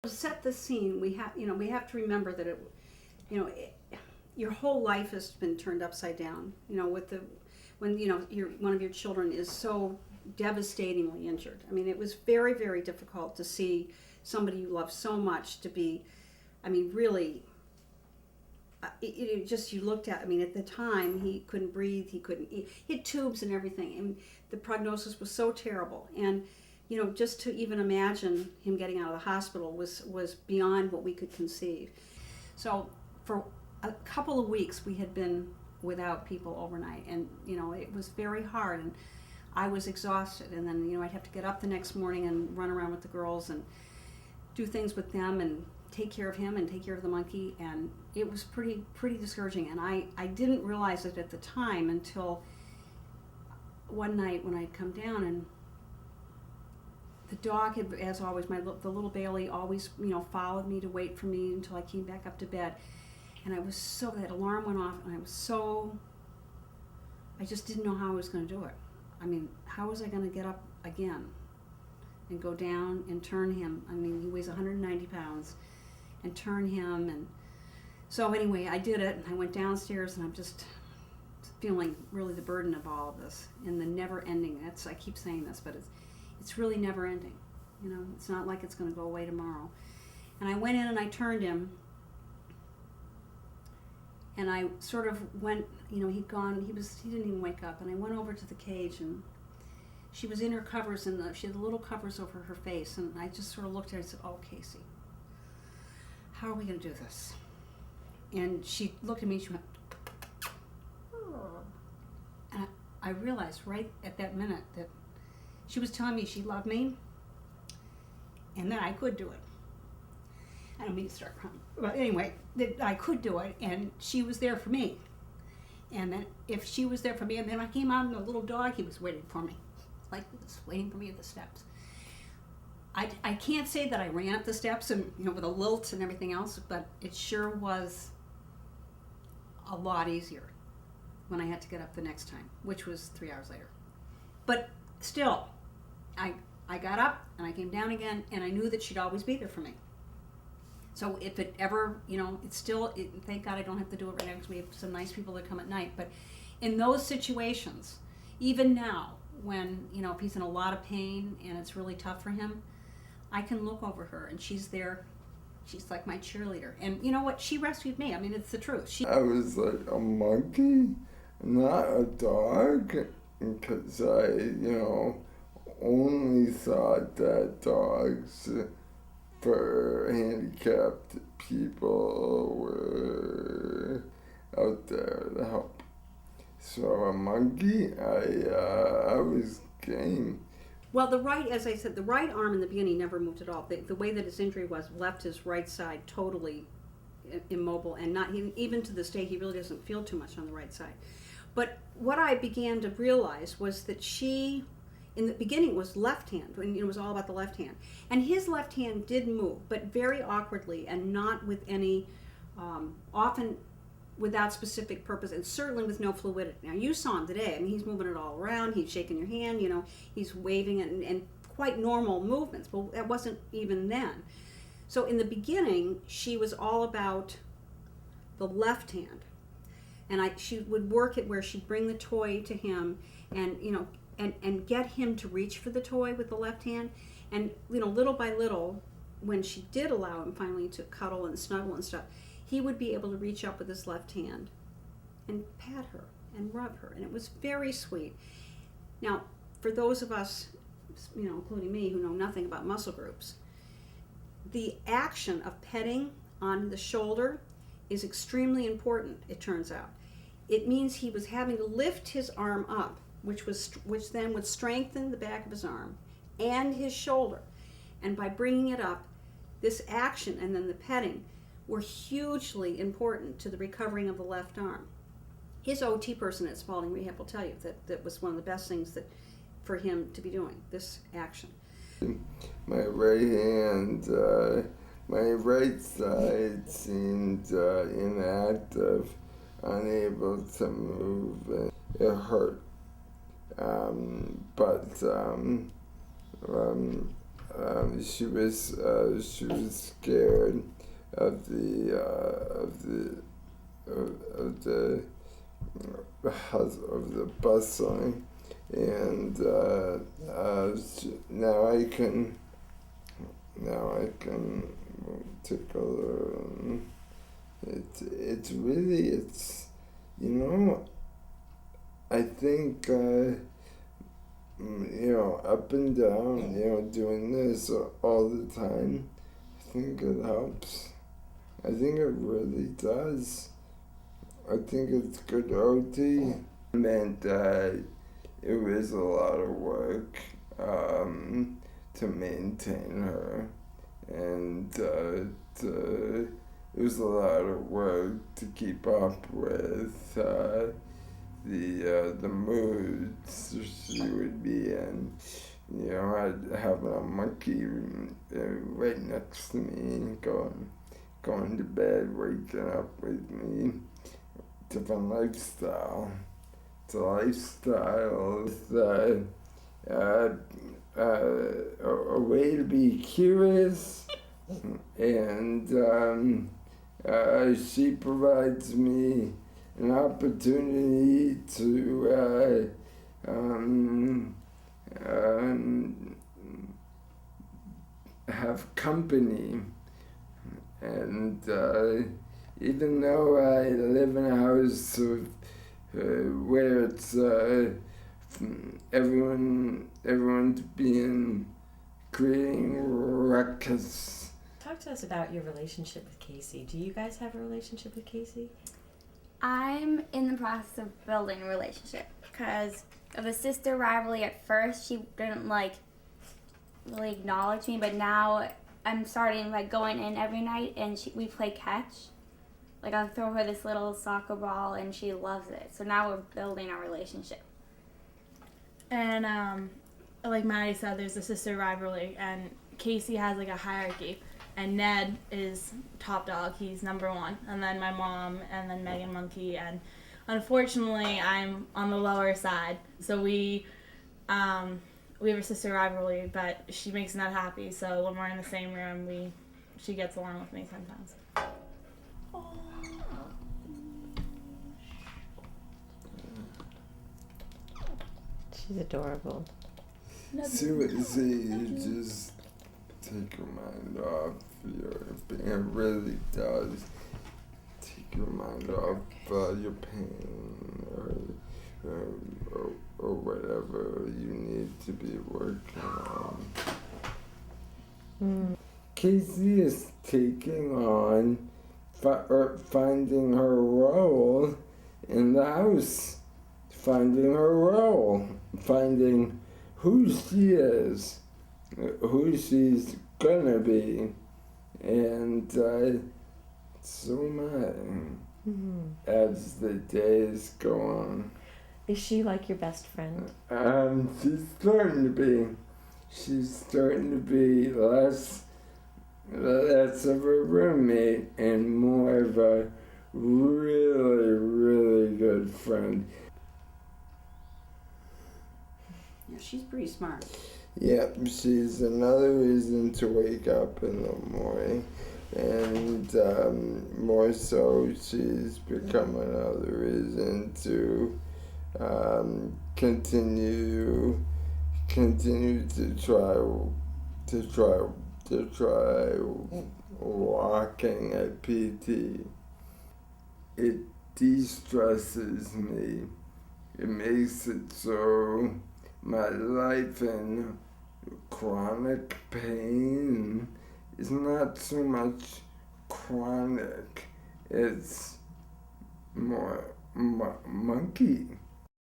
To set the scene, we have to remember that your whole life has been turned upside down. When one of your children is so devastatingly injured. I mean, it was very, very difficult to see somebody you love so much to be, really. You looked at. I mean, at the time he couldn't breathe, he couldn't eat, he had tubes and everything, and the prognosis was so terrible. And just to even imagine him getting out of the hospital was beyond what we could conceive. So for a couple of weeks we had been without people overnight, and it was very hard, and I was exhausted. And then I'd have to get up the next morning and run around with the girls and do things with them and take care of him and take care of the monkey, and it was pretty discouraging. And I didn't realize it at the time until one night when I'd come down, and the dog had, as always, the little Bailey always, followed me to wait for me until I came back up to bed. And that alarm went off, and I just didn't know how I was going to do it. I mean, how was I going to get up again and go down and turn him? I mean, he weighs 190 pounds, and turn him. And so anyway, I did it, and I went downstairs, and I'm just feeling really the burden of all of this and the never ending. I keep saying this, but it's really never ending. It's not like it's going to go away tomorrow. And I went in and I turned him, and I sort of went, he'd gone, he didn't even wake up, and I went over to the cage, and she was in her covers, and she had the little covers over her face, and I just sort of looked at her and said, "Oh, Kasey, how are we going to do this?" And she looked at me and she went, "Oh." And I realized right at that minute that she was telling me she loved me, and that I could do it. I don't mean to start crying, but anyway, that I could do it, and she was there for me. And then if she was there for me, and then I came out, and the little dog, he was waiting for me, like this, waiting for me at the steps. I can't say that I ran up the steps and with a lilt and everything else, but it sure was a lot easier when I had to get up the next time, which was 3 hours later. But still, I got up and I came down again, and I knew that she'd always be there for me. So if it ever, thank God I don't have to do it right now because we have some nice people that come at night. But in those situations, even now, when, if he's in a lot of pain and it's really tough for him, I can look over her and she's there. She's like my cheerleader. And you know what? She rescued me. I mean, it's the truth. I was like a monkey, not a dog, because I, only thought that dogs for handicapped people were out there to help. So a monkey, I was game. Well, as I said, the right arm in the beginning never moved at all. The way that his injury was left his right side totally immobile, and even to this day, he really doesn't feel too much on the right side. But what I began to realize was that she, in the beginning, was left hand, and it was all about the left hand. And his left hand did move, but very awkwardly and not with any, often without specific purpose, and certainly with no fluidity. Now, you saw him today. I mean, he's moving it all around. He's shaking your hand, he's waving it, and quite normal movements, but that wasn't even then. So in the beginning, she was all about the left hand. And she would work it where she'd bring the toy to him and, and get him to reach for the toy with the left hand. And, little by little, when she did allow him finally to cuddle and snuggle and stuff, he would be able to reach up with his left hand and pat her and rub her. And it was very sweet. Now, for those of us, including me, who know nothing about muscle groups, the action of petting on the shoulder is extremely important, it turns out. It means he was having to lift his arm up, which then would strengthen the back of his arm and his shoulder. And by bringing it up, this action and then the petting were hugely important to the recovering of the left arm. His OT person at Spalding Rehab will tell you that was one of the best things for him to be doing, this action. My right hand, my right side seemed inactive, unable to move, and it hurt. But she was scared of the of the bustling, and now I can take a look. It's really I think up and down, doing this all the time, I think it helps. I think it really does. I think it's good OT. It meant that it was a lot of work to maintain her, and it was a lot of work to keep up with the moods she would be in. I'd have a monkey right next to me, going to bed, waking up with me. Different lifestyle. It's a lifestyle with a way to be curious, and she provides me an opportunity to have company, and even though I live in a house where it's everyone's creating ruckus. Talk to us about your relationship with Kasey. Do you guys have a relationship with Kasey? I'm in the process of building a relationship because of the sister rivalry. At first, she didn't really acknowledge me, but now I'm starting going in every night, and we play catch. I'll throw her this little soccer ball, and she loves it. So now we're building our relationship. And like Maddie said, there's a sister rivalry, and Kasey has a hierarchy. And Ned is top dog. He's number one. And then my mom, and then Megan Monkey. And unfortunately, I'm on the lower side. So we have a sister rivalry, but she makes Ned happy. So when we're in the same room, she gets along with me sometimes. She's adorable. See, you just take your mind off it really does take your mind off your pain or whatever you need to be working on. Kasey is taking on finding her role in the house, finding her role, finding who she is, who she's gonna be, and so am I, as the days go on. Is she like your best friend? She's starting to be. She's starting to be less of a roommate and more of a really, really good friend. Yeah, she's pretty smart. Yep, she's another reason to wake up in the morning, and more so, she's become another reason to continue to try walking at PT. It de-stresses me. It makes it so my life in chronic pain is not so much chronic, it's more monkey.